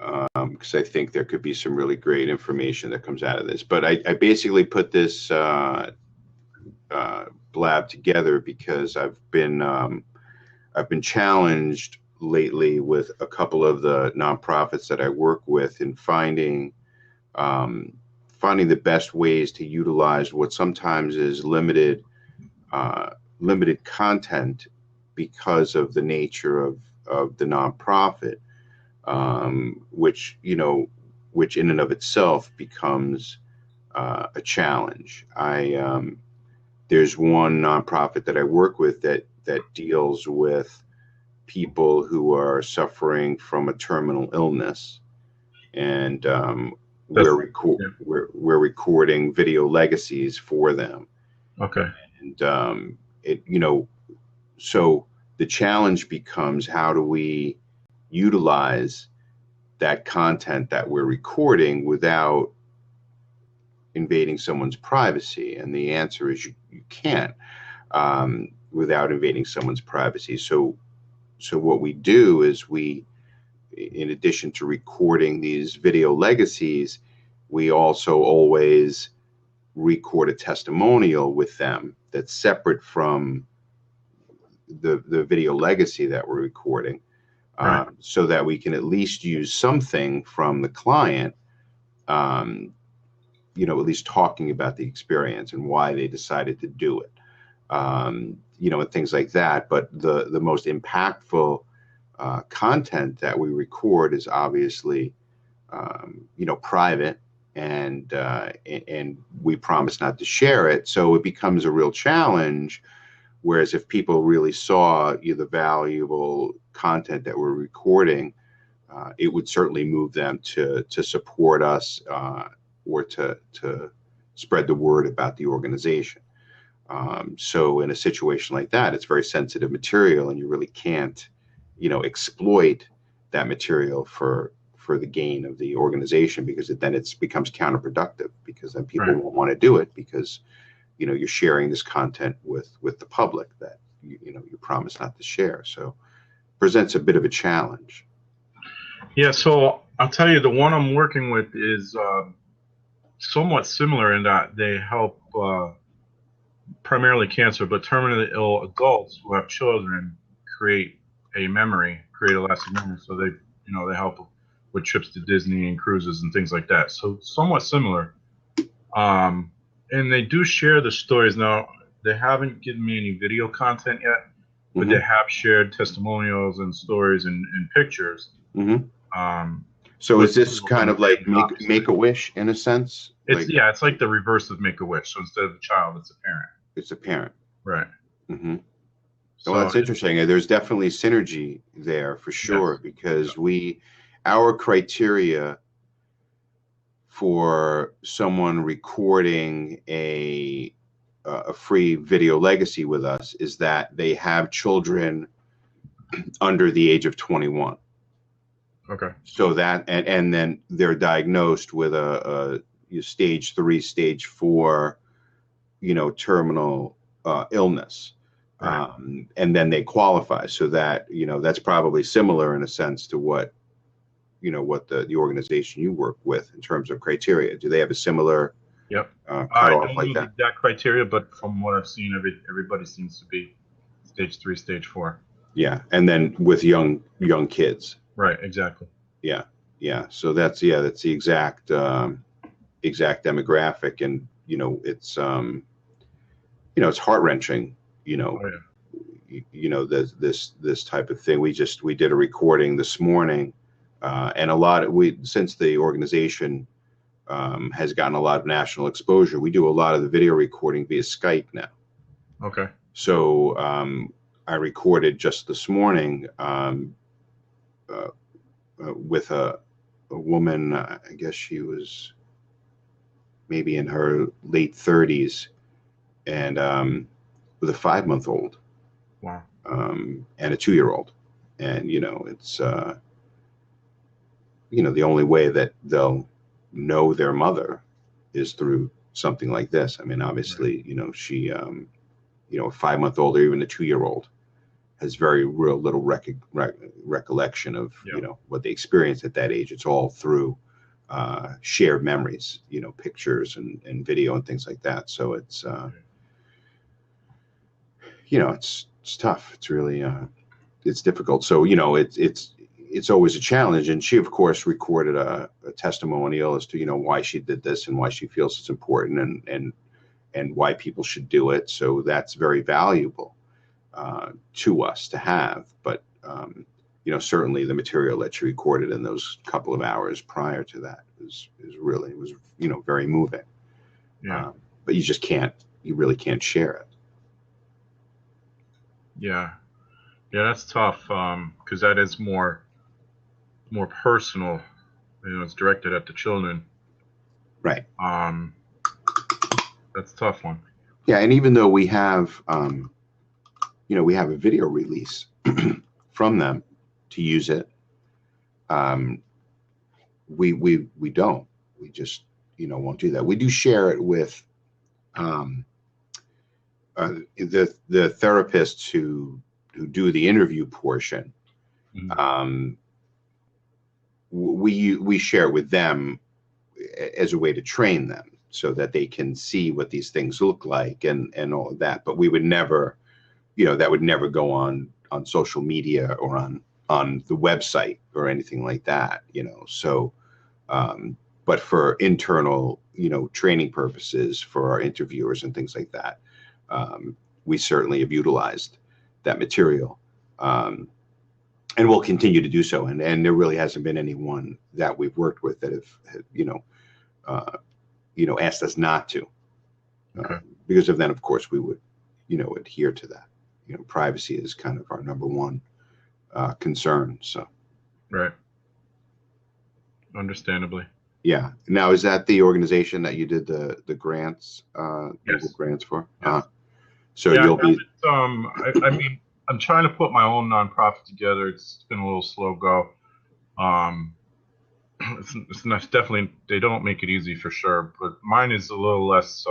because I think there could be some really great information that comes out of this. But I basically put this blab together because I've been challenged lately with a couple of the nonprofits that I work with in finding the best ways to utilize what sometimes is limited content because of the nature of the nonprofit, which in and of itself becomes a challenge. There's one nonprofit that I work with that deals with people who are suffering from a terminal illness, and we're recording video legacies for them. Okay. And so the challenge becomes, how do we utilize that content that we're recording without invading someone's privacy? And the answer is you can't, without invading someone's privacy. So what we do is in addition to recording these video legacies, we also always record a testimonial with them that's separate from the video legacy that we're recording, right. So that we can at least use something from the client, at least talking about the experience and why they decided to do it, and things like that. But the most impactful content that we record is obviously, private, and we promise not to share it. So it becomes a real challenge. Whereas if people really saw the valuable content that we're recording, it would certainly move them to support us, or to spread the word about the organization. So in a situation like that, it's very sensitive material, and you really can't, exploit that material for the gain of the organization, because it becomes counterproductive, because then people won't want to do it, because you're sharing this content with the public that you promise not to share. So presents a bit of a challenge. Yeah, so I'll tell you, the one I'm working with is somewhat similar in that they help primarily cancer, but terminally ill adults who have children create a lasting memory. So they help with trips to Disney and cruises and things like that. So somewhat similar. And they do share the stories. Now, they haven't given me any video content yet, but they have shared testimonials and stories and pictures. Mm-hmm. So is this kind of like Make-A-Wish in a sense? It's like the reverse of Make-A-Wish. So instead of the child, it's a parent. It's a parent. Right. Mm-hmm. So well, that's interesting. There's definitely synergy there for sure, yes. Because our criteria for someone recording a free video legacy with us is that they have children under the age of 21. Okay. So that, and then they're diagnosed with a stage 3, stage 4, terminal illness. Right. And then they qualify. So that, that's probably similar in a sense to what the organization you work with in terms of criteria. Do they have a similar I cutoff don't like know that? the exact criteria, but from what I've seen, everybody seems to be stage 3, stage 4. Yeah, and then with young kids. Right, exactly. Yeah. So that's the exact demographic, and it's it's heart-wrenching. This type of thing. We did a recording this morning. And since the organization has gotten a lot of national exposure, we do a lot of the video recording via Skype now. Okay. So I recorded just this morning with a woman. I guess she was maybe in her late 30s, and with a 5-month-old. Wow. And a 2-year-old, and it's. The only way that they'll know their mother is through something like this. I mean, obviously, she, a 5-month-old or even a 2-year-old has very real little recollection of Yeah. what they experienced at that age. It's all through shared memories, pictures and video and things like that. So it's it's tough. It's really it's difficult. So it's always a challenge. And she, of course, recorded a testimonial as to why she did this and why she feels it's important and why people should do it. So that's very valuable to us to have. But certainly the material that she recorded in those couple of hours prior to that was very moving. Yeah. But you really can't share it. Yeah. Yeah, that's tough. Because that is more personal. It's directed at the children. Right. That's a tough one. Yeah, and even though we have we have a video release from them to use it, we don't. We just won't do that. We do share it with the therapists who do the interview portion. Mm-hmm. We share it with them as a way to train them so that they can see what these things look like and all of that. But we would never, that would never go on social media or on the website or anything like that, So, but for internal, training purposes for our interviewers and things like that, we certainly have utilized that material. And we'll continue to do so. And there really hasn't been anyone that we've worked with that have asked us not to. Okay. Because of then, of course, we would, adhere to that. Privacy is kind of our number one concern. So. Right. Understandably. Yeah. Now, is that the organization that you did the grants, Yes. Google grants for? Yes. So yeah, you'll be. I mean, I'm trying to put my own nonprofit together. It's been a little slow go. It's not, definitely, they don't make it easy for sure, but mine is a little less.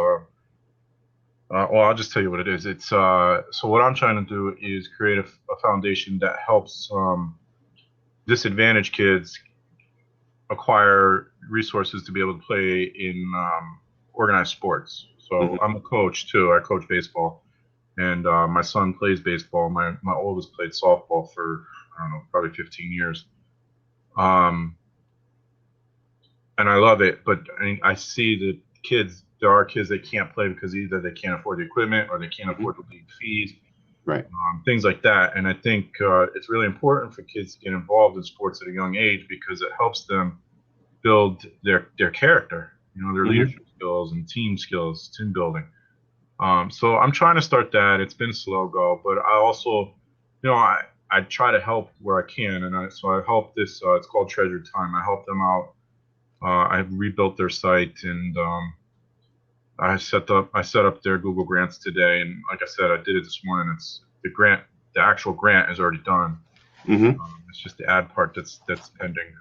Well, I'll just tell you what it is. It's so what I'm trying to do is create a foundation that helps disadvantaged kids acquire resources to be able to play in organized sports. So Mhm. I'm a coach too. I coach baseball. And my son plays baseball. My oldest played softball for, I don't know, probably 15 years. And I love it. But I see that there are kids that can't play because either they can't afford the equipment or they can't afford the league fees, Right. Things like that. And I think it's really important for kids to get involved in sports at a young age because it helps them build their character, their Mhm. leadership skills and team skills, team building. So I'm trying to start that. It's been a slow go, but I also, I try to help where I can, and so I help this. It's called Treasure Time. I help them out. I've rebuilt their site, and I set up their Google Grants today. And like I said, I did it this morning. It's the actual grant is already done. Mm-hmm. It's just the ad part that's pending.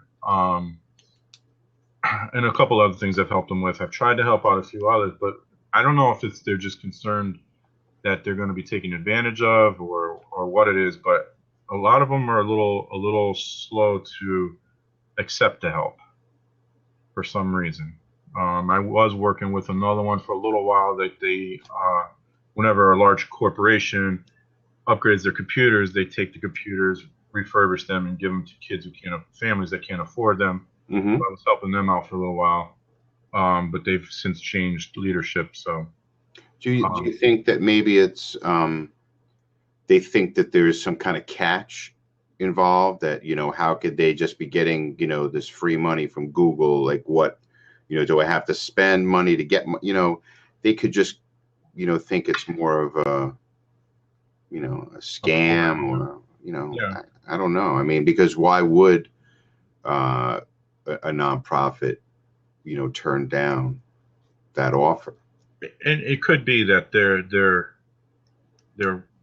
And a couple other things I've helped them with. I've tried to help out a few others, but I don't know if they're just concerned that they're going to be taken advantage of or what it is, but a lot of them are a little slow to accept the help for some reason. I was working with another one for a little while that they, whenever a large corporation upgrades their computers, they take the computers, refurbish them, and give them to kids families that can't afford them. Mm-hmm. So I was helping them out for a little while. But they've since changed leadership. So, do you think that maybe it's they think that there's some kind of catch involved that how could they just be getting this free money from Google? Like what do I have to spend money to get they could just think it's more of a a scam or Yeah. I don't know. I mean, because why would a nonprofit turn down that offer? And it could be that they're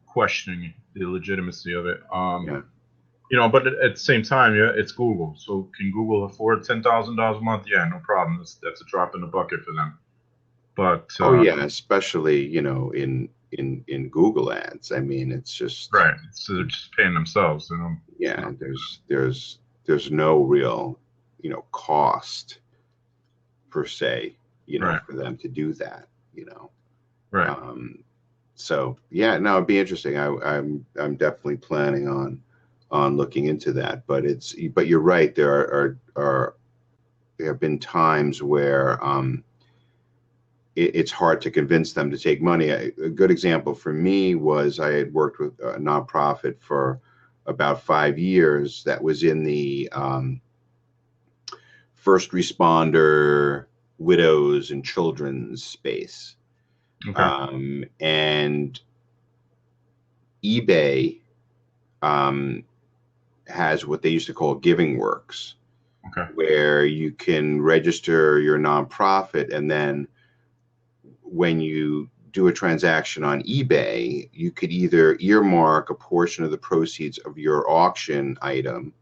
questioning the legitimacy of it. Yeah. But at the same time, yeah, it's Google. So can Google afford $10,000 a month? Yeah, no problem. That's a drop in the bucket for them. But Oh yeah, especially in in Google ads. I mean, it's just, Right. So they're just paying themselves. You know. yeah, there's no real, cost per se, Right. for them to do that, you know. Right. Um, so yeah, no, it'd be interesting. I'm definitely planning on looking into that. But you're right. There have been times where it's hard to convince them to take money. A good example for me was I had worked with a nonprofit for about 5 years that was in the first responder, widows, and children's space. Okay. And eBay has what they used to call Giving Works, Okay. where you can register your nonprofit, and then when you do a transaction on eBay, you could either earmark a portion of the proceeds of your auction item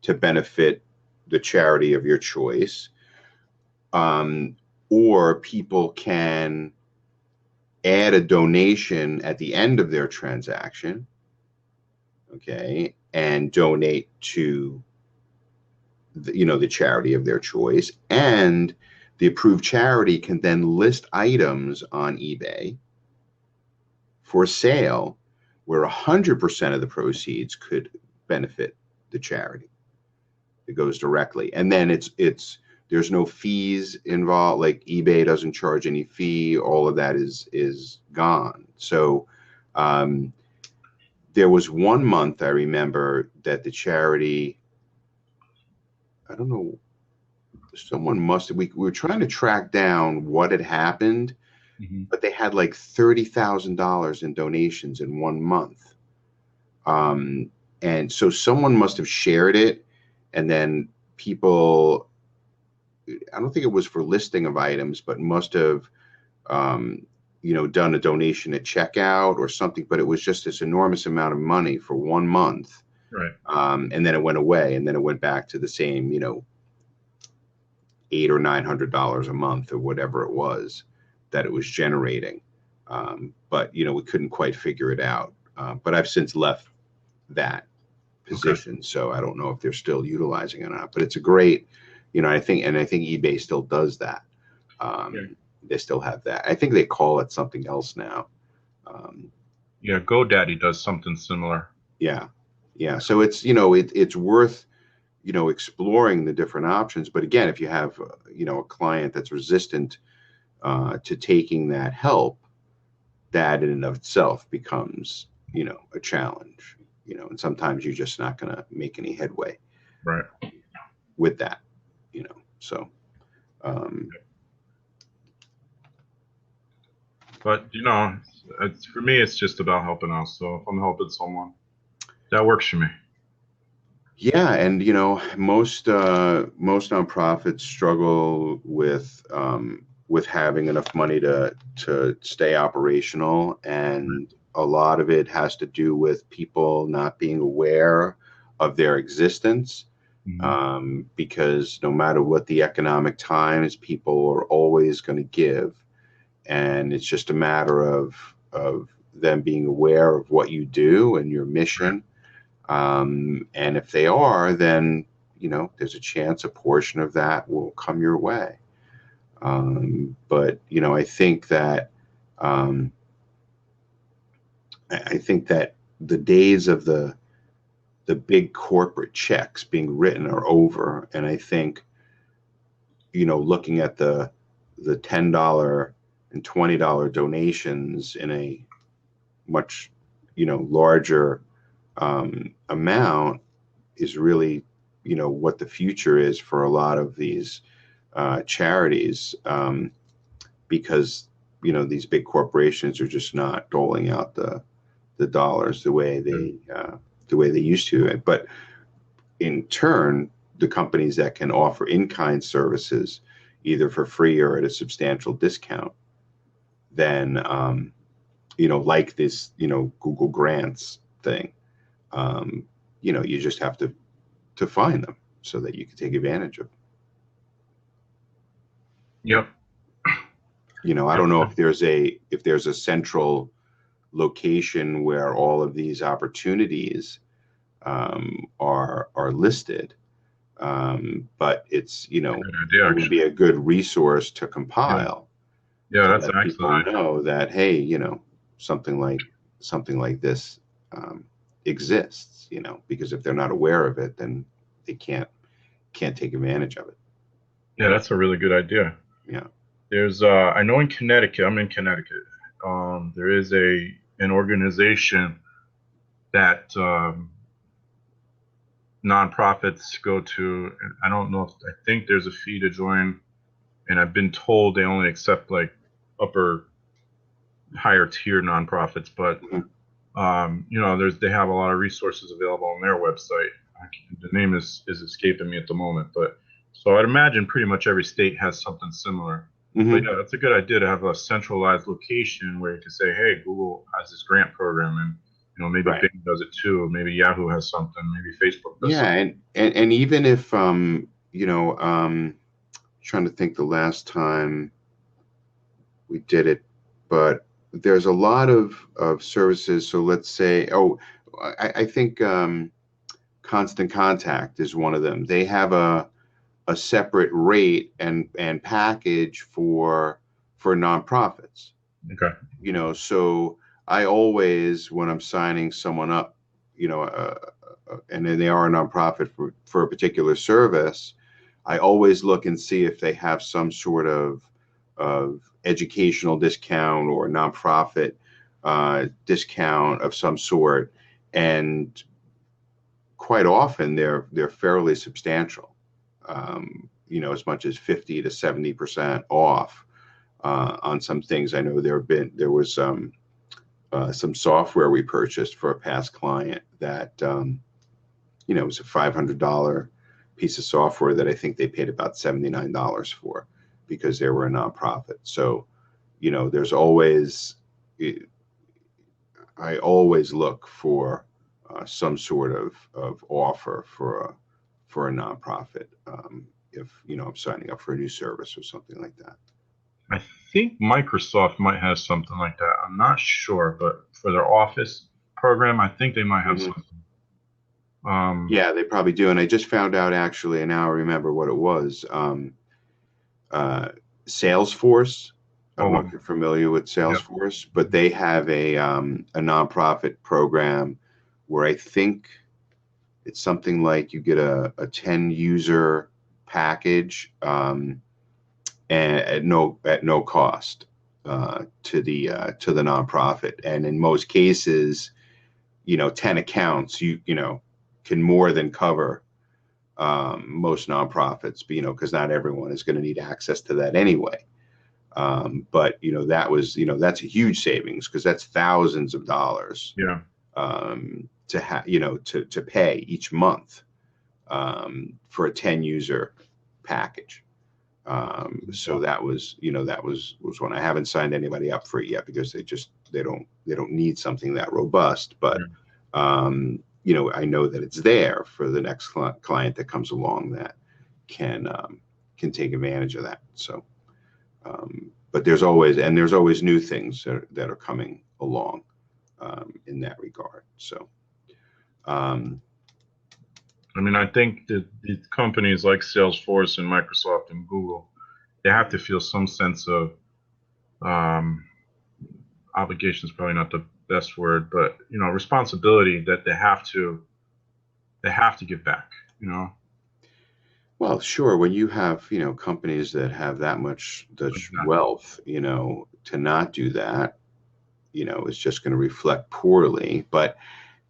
to benefit the charity of your choice, or people can add a donation at the end of their transaction, okay, and donate to the charity of their choice, and the approved charity can then list items on eBay for sale where 100% of the proceeds could benefit the charity. It goes directly, and then there's no fees involved. Like eBay doesn't charge any fee. All of that is gone. So there was one month I remember that the charity, I don't know, someone must have, we were trying to track down what had happened, Mm-hmm. but they had like $30,000 in donations in one month. And so someone must have shared it, and then people, I don't think it was for listing of items, but must have, done a donation at checkout or something, but it was just this enormous amount of money for one month. Right. And then it went away, and then it went back to the same, $800 or $900 a month or whatever it was that it was generating. But we couldn't quite figure it out. But I've since left that position, okay. So I don't know if they're still utilizing it or not. But it's a great, I think eBay still does that. Yeah. They still have that. I think they call it something else now. Yeah, GoDaddy does something similar. Yeah, yeah. So it's it's worth exploring the different options. But again, if you have a client that's resistant to taking that help, that in and of itself becomes a challenge. And sometimes you're just not going to make any headway. Right. With that, so. But for me, it's just about helping out. So if I'm helping someone, that works for me. Yeah, and most nonprofits struggle with having enough money to stay operational, and a lot of it has to do with people not being aware of their existence. Mm-hmm. Because no matter what the economic times, people are always going to give, and it's just a matter of them being aware of what you do and your mission. And if they are, then there's a chance a portion of that will come your way. But I think that the days of the big corporate checks being written are over, and I think looking at the $10 and $20 donations in a much larger amount is really what the future is for a lot of these charities, because these big corporations are just not doling out the dollars the way they used to. But in turn, the companies that can offer in-kind services either for free or at a substantial discount, then like this Google Grants thing, you just have to find them so that you can take advantage of them. Yep. I don't know if there's a central location where all of these opportunities are listed. But it's, That's a good idea, it would be actually. a good resource to Yeah, compile yeah, to that's an let people excellent idea. know that, hey, something like this exists, because if they're not aware of it, then they can't take advantage of it. Yeah, that's a really good idea. Yeah. There's, I know in Connecticut, I'm in Connecticut. There is an organization that nonprofits go to. And I don't know if I think there's a fee to join, and I've been told they only accept like upper higher tier nonprofits, but Mhm. there's they have a lot of resources available on their website. The name is escaping me at the moment, but so I'd imagine pretty much every state has something similar. But Mhm. yeah, that's a good idea to have a centralized location where you can say, hey, Google has this grant program, and maybe Right. Bing does it too, maybe Yahoo has something, maybe Facebook does Yeah, something. and even if trying to think the last time we did it, but there's a lot of services. So let's say, I think Constant Contact is one of them. They have a separate rate and package for nonprofits. Okay. So I always, when I'm signing someone up, and then they are a nonprofit for a particular service, I always look and see if they have some sort of educational discount or nonprofit discount of some sort, and quite often they're fairly substantial. As much as 50 to 70% off on some things. I know there was some software we purchased for a past client that it was a $500 piece of software that I think they paid about $79 for because they were a nonprofit. So there's always I always look for some sort of offer for a nonprofit if I'm signing up for a new service or something like that. I think Microsoft might have something like that. I'm not sure, but for their Office program, I think they might have Mhm. something. Um, Yeah, they probably do. And I just found out actually, and now I remember what it was. Uh, Salesforce. I don't know oh, if you're familiar with yeah. Salesforce, but they have a nonprofit program where I think it's something like you get a 10 user package and at no cost to the nonprofit. And in most cases, 10 accounts can more than cover most nonprofits, because not everyone is going to need access to that anyway. But that's a huge savings because that's thousands of dollars Yeah. to pay each month for a 10 user package. So that was when I haven't signed anybody up for it yet because they don't need something that robust. But Yeah. I know that it's there for the next client that comes along that can take advantage of that. So, but there's always new things that are coming along in that regard. So, um, I mean, I think that the companies like Salesforce and Microsoft and Google, they have to feel some sense of um, obligation is probably not the best word, but responsibility that they have to give back. You know, well, sure. When you have, companies that have that much exactly. wealth, to not do that, is just going to reflect poorly. But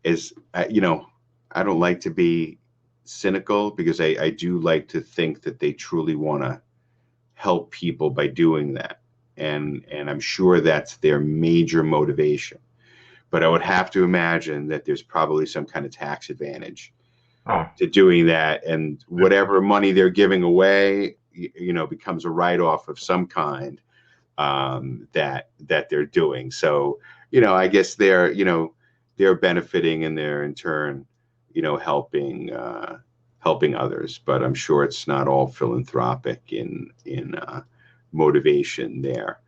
as I don't like to be cynical because I do like to think that they truly want to help people by doing that, and I'm sure that's their major motivation. But I would have to imagine that there's probably some kind of tax advantage Oh, to doing that, and yeah, whatever money they're giving away becomes a write-off of some kind that they're doing. So I guess they're benefiting and they're in turn helping others, but I'm sure it's not all philanthropic in motivation there.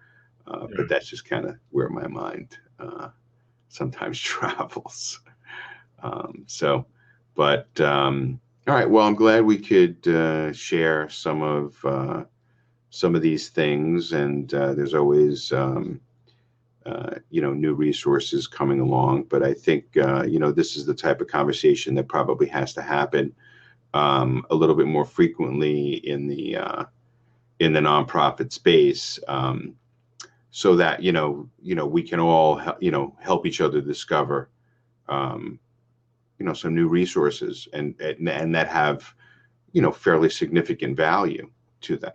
But yeah. that's just kind of where my mind sometimes travels. So, but all right. Well, I'm glad we could share some of these things, and there's always new resources coming along. But I think this is the type of conversation that probably has to happen a little bit more frequently in the nonprofit space, so that we can all help each other discover some new resources and that have fairly significant value to them.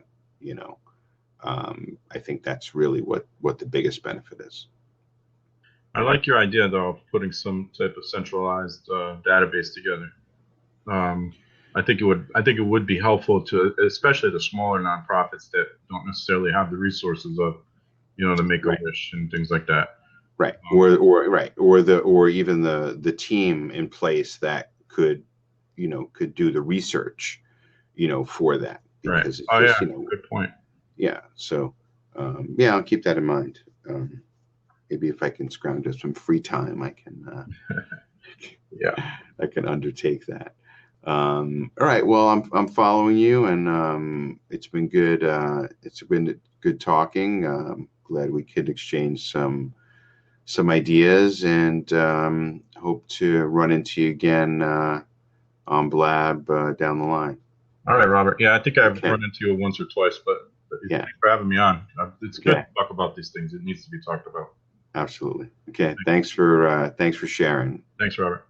I think that's really what the biggest benefit is. I like your idea though of putting some type of centralized database together. I think it would be helpful to, especially the smaller nonprofits that don't necessarily have the resources of, the Make-A-Wish and things like that. Right. Or even the team in place that could do the research, for that. Because, right. Oh yeah. Good point. Yeah. So, I'll keep that in mind. Maybe if I can scrounge up some free time, I can, I can undertake that. All right. Well, I'm following you, and it's been good. It's been good talking. Glad we could exchange some ideas, and hope to run into you again on Blab down the line. All right, Robert. Yeah, I think I've run into you once or twice, but thanks for having me on. It's good to talk about these things. It needs to be talked about. Absolutely. Okay. Thanks for sharing. Thanks, Robert.